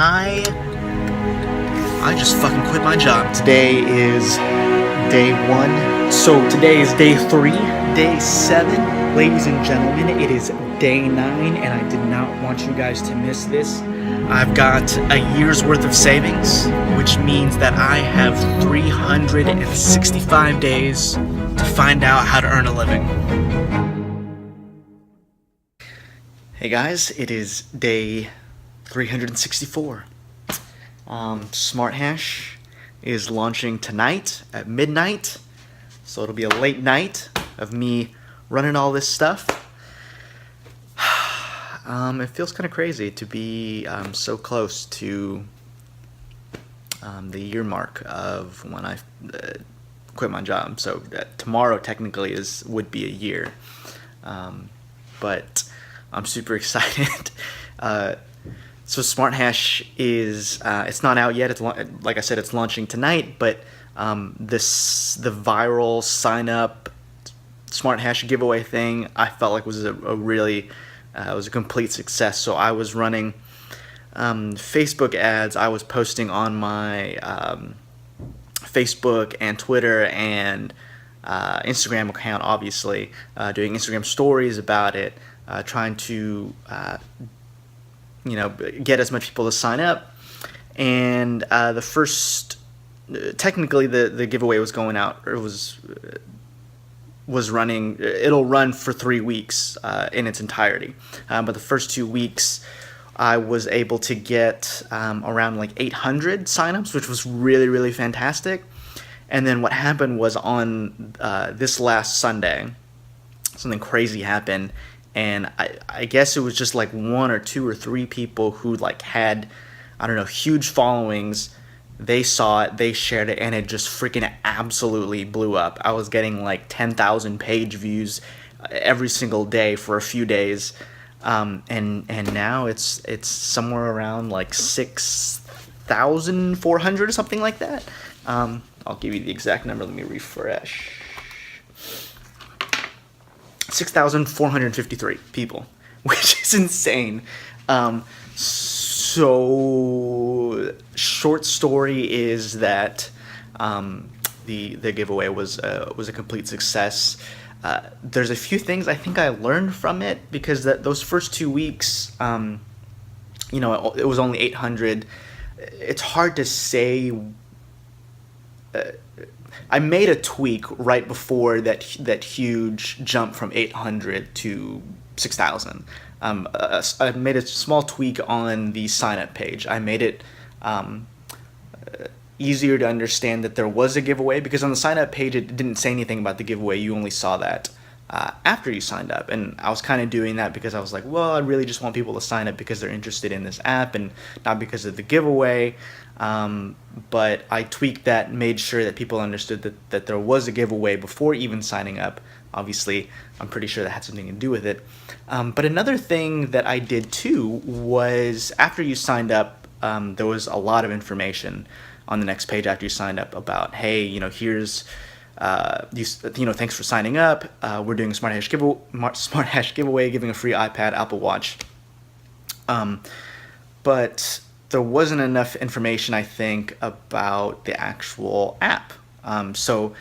I just fucking quit my job. Today is day 1. So today is day 3, day 7. Ladies and gentlemen, it is day 9, and I did not want you guys to miss this. I've got a year's worth of savings, which means that I have 365 days to find out how to earn a living. Hey guys, it is day 364. Smart Hash is launching tonight at midnight, so it'll be a late night of me running all this stuff. It feels kind of crazy to be so close to the year mark of when I quit my job. So tomorrow technically would be a year, but I'm super excited. So Smart Hash is it's not out yet. It's like I said, it's launching tonight. But the viral sign up Smart Hash giveaway thing, I felt like was a really it was a complete success. So I was running Facebook ads. I was posting on my Facebook and Twitter and Instagram account, obviously, doing Instagram stories about it, trying to get as much people to sign up. And the first, technically the giveaway was going out, or was running. It'll run for 3 weeks in its entirety, but the first 2 weeks I was able to get around like 800 signups, which was really, really fantastic. And then what happened was on this last Sunday, something crazy happened. And I guess it was just like 1 or 2 or 3 people who like had, I don't know, huge followings. They saw it, they shared it, and it just freaking absolutely blew up. I was getting like 10,000 page views every single day for a few days, and now it's somewhere around like 6,400 or something like that. I'll give you the exact number. Let me refresh. 6,453 people, which is insane. So short story is that the giveaway was a complete success. There's a few things I think I learned from it, because those first 2 weeks, it was only 800. It's hard to say. I made a tweak right before that huge jump from 800 to 6,000. I made a small tweak on the sign-up page. I made it easier to understand that there was a giveaway, because on the sign-up page it didn't say anything about the giveaway. You only saw that after you signed up. And I was kind of doing that because I was like, well, I really just want people to sign up because they're interested in this app and not because of the giveaway. But I tweaked that, made sure that people understood that there was a giveaway before even signing up. Obviously, I'm pretty sure that had something to do with it. But another thing that I did too was, after you signed up, there was a lot of information on the next page after you signed up about, hey, here's thanks for signing up. We're doing a Smart Hash giveaway, giving a free iPad, Apple Watch. But there wasn't enough information, I think, about the actual app. So,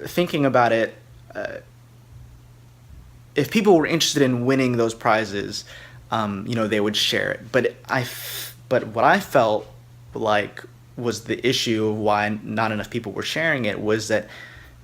thinking about it, if people were interested in winning those prizes, they would share it. But what I felt like was the issue of why not enough people were sharing it was that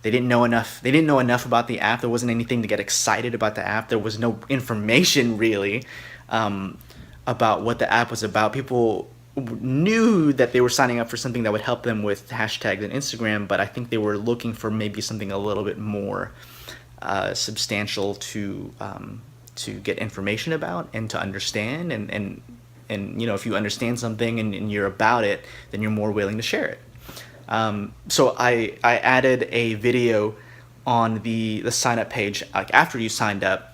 they didn't know enough. They didn't know enough about the app. There wasn't anything to get excited about the app. There was no information really about what the app was about. People knew that they were signing up for something that would help them with hashtags and Instagram, but I think they were looking for maybe something a little bit more substantial to get information about and to understand. And if you understand something and you're about it, then you're more willing to share it. So I added a video on the sign up page, like after you signed up,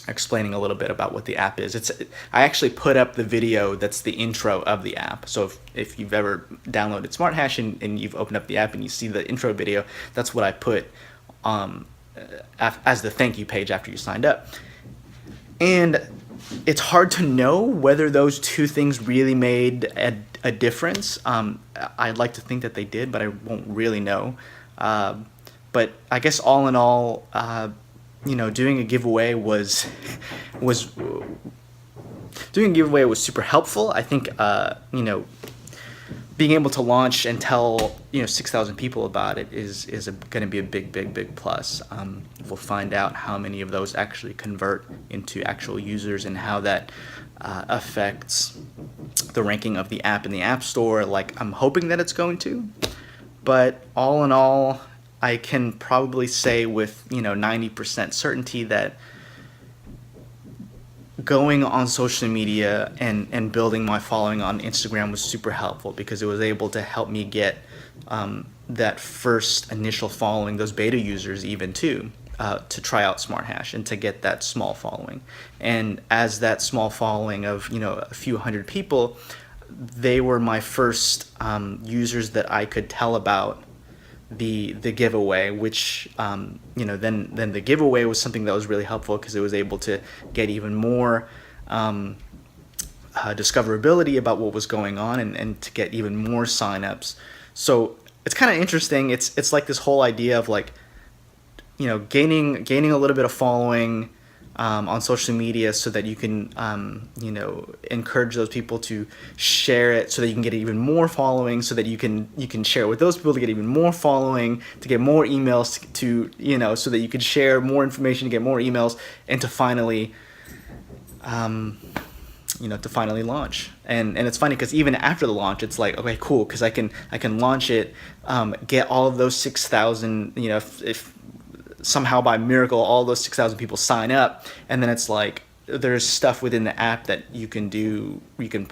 explaining a little bit about what the app is. I actually put up the video that's the intro of the app. So if you've ever downloaded Smart Hash and you've opened up the app and you see the intro video, that's what I put as the thank you page after you signed up. And it's hard to know whether those two things really made a difference. I'd like to think that they did, but I won't really know. But I guess all in all, doing a giveaway was doing a giveaway was super helpful. I think being able to launch and tell 6,000 people about it is going to be a big plus. We'll find out how many of those actually convert into actual users and how that affects the ranking of the app in the App Store. Like, I'm hoping that it's going to, but all in all, I can probably say with 90% certainty that going on social media and building my following on Instagram was super helpful, because it was able to help me get that first initial following, those beta users even too, to try out Smart Hash and to get that small following. And as that small following of a few hundred people, they were my first users that I could tell about the giveaway, which then the giveaway was something that was really helpful, because it was able to get even more discoverability about what was going on, and to get even more signups. So it's kind of interesting. It's like this whole idea of like gaining a little bit of following on social media, so that you can encourage those people to share it, so that you can get even more following, so that you can share it with those people to get even more following, to get more emails, to so that you can share more information to get more emails, and to finally launch. And it's funny, because even after the launch, it's like, okay, cool, because I can launch it, get all of those 6,000, if somehow by miracle all those 6,000 people sign up, and then it's like there's stuff within the app that you can do. You can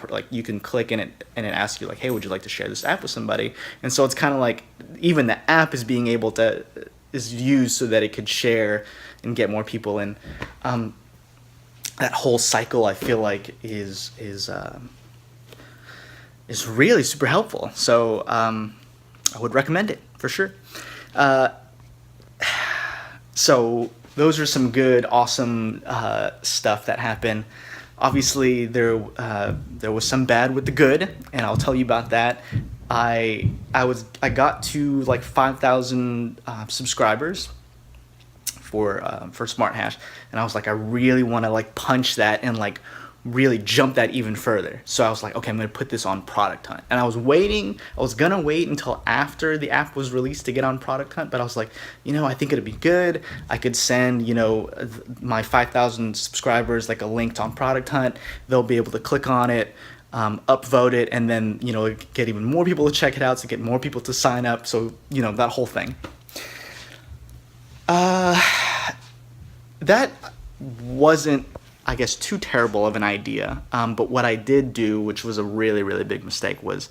click in it, and it asks you like, hey, would you like to share this app with somebody? And so it's kind of like even the app is used so that it could share and get more people in. That whole cycle, I feel like, is really super helpful. So I would recommend it for sure. So those are some good, awesome stuff that happened. Obviously, there was some bad with the good, and I'll tell you about that. I got to like 5,000 subscribers for Smart Hash, and I was like, I really want to like punch that and like really jump that even further. So I was like, okay, I'm going to put this on Product Hunt. And I was going to wait until after the app was released to get on Product Hunt, but I was like, I think it'd be good. I could send, my 5,000 subscribers like a link on Product Hunt. They'll be able to click on it, upvote it, and then, get even more people to check it out, to get more people to sign up. So, that whole thing. That wasn't, I guess, too terrible of an idea. But what I did do, which was a really, really big mistake, was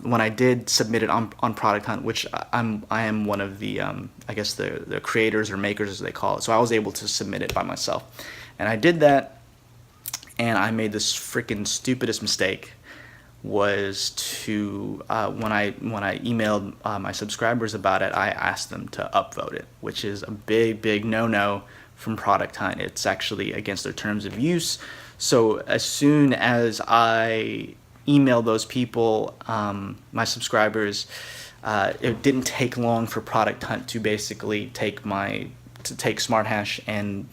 when I did submit it on Product Hunt, which I am one of the, I guess, the creators or makers, as they call it. So I was able to submit it by myself. And I did that, and I made this freaking stupidest mistake, was to, when I emailed my subscribers about it, I asked them to upvote it, which is a big no-no from Product Hunt. It's actually against their terms of use. So as soon as I emailed those people, my subscribers, it didn't take long for Product Hunt to basically take Smart Hash, and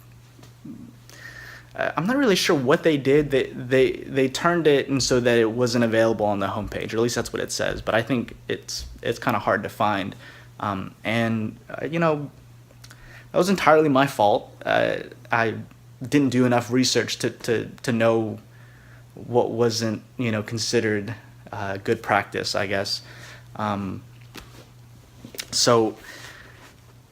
I'm not really sure what they did. They turned it and so that it wasn't available on the homepage, or at least that's what it says. But I think it's kind of hard to find, and that was entirely my fault. I didn't do enough research to know what wasn't considered good practice, I guess. So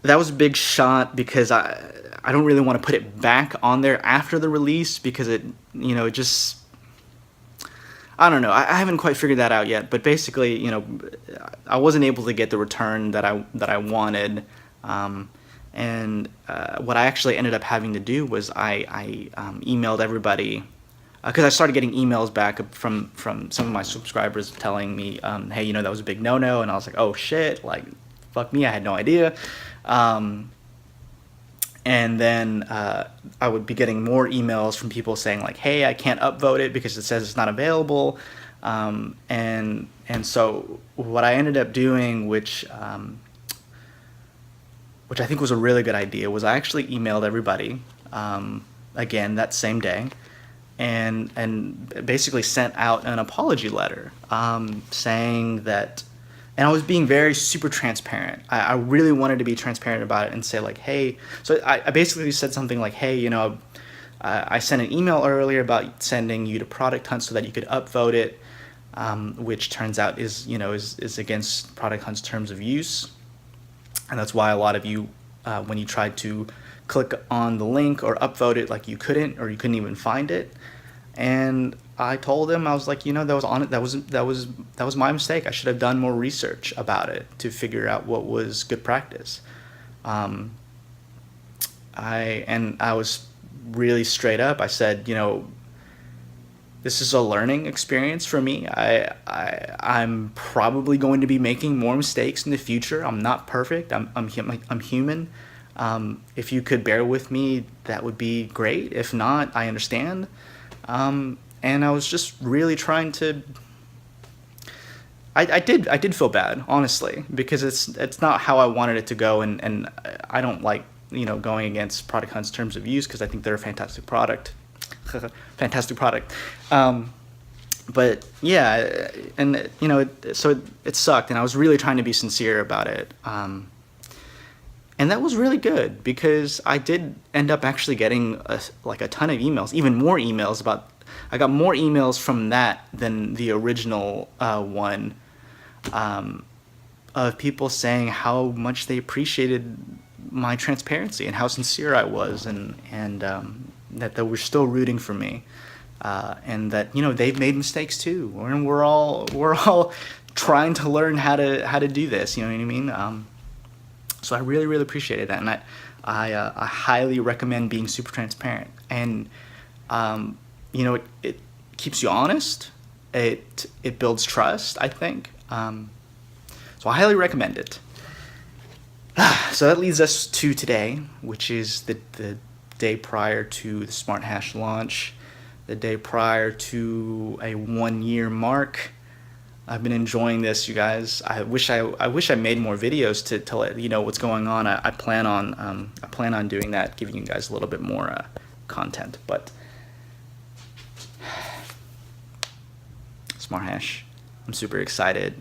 that was a big shot, because I don't really want to put it back on there after the release, because it just, I don't know. I haven't quite figured that out yet. But basically, I wasn't able to get the return that I wanted. And what I actually ended up having to do was I emailed everybody, because I started getting emails back from some of my subscribers telling me, hey, that was a big no-no. And I was like, oh shit, like, fuck me, I had no idea. And then I would be getting more emails from people saying like, hey, I can't upvote it because it says it's not available. And so what I ended up doing, which I think was a really good idea, was I actually emailed everybody again that same day, and basically sent out an apology letter saying that, and I was being very super transparent. I really wanted to be transparent about it and say like, hey, so I basically said something like, hey, you know, I sent an email earlier about sending you to Product Hunt so that you could upvote it, which turns out is against Product Hunt's terms of use. And that's why a lot of you, when you tried to click on the link or upvote it, like you couldn't even find it. And I told him, I was like, you know, that was my mistake. I should have done more research about it to figure out what was good practice. I was really straight up. I said, you know, this is a learning experience for me. I'm probably going to be making more mistakes in the future. I'm not perfect. I'm human. If you could bear with me, that would be great. If not, I understand. And I was just really trying to. I did feel bad, honestly, because it's not how I wanted it to go, and I don't like, you know, going against Product Hunt's terms of use because I think they're a fantastic product. Fantastic product. But yeah, and you know, so it sucked, and I was really trying to be sincere about it. And that was really good because I did end up actually getting a ton of emails, even more emails about. I got more emails from that than the original one, of people saying how much they appreciated my transparency and how sincere I was, and that they were still rooting for me, and that, you know, they've made mistakes too, and we're all trying to learn how to do this. You know what I mean? So I really, really appreciated that, and I highly recommend being super transparent. And you know, it keeps you honest. It builds trust, I think. So I highly recommend it. So that leads us to today, which is the day prior to the Smart Hash launch, the day prior to a 1-year mark. I've been enjoying this, you guys. I wish I made more videos to let you know what's going on. I plan on doing that, giving you guys a little bit more content. But Smart Hash, I'm super excited.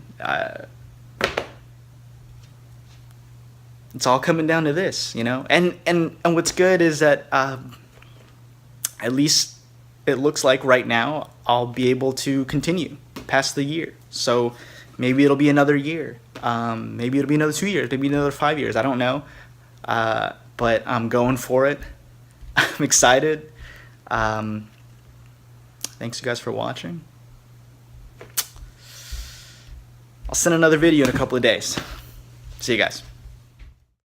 It's all coming down to this, you know. And what's good is that at least it looks like right now I'll be able to continue past the year. So maybe it'll be another year. Maybe it'll be another 2 years. Maybe another 5 years. I don't know. But I'm going for it. I'm excited. Thanks, you guys, for watching. I'll send another video in a couple of days. See you guys.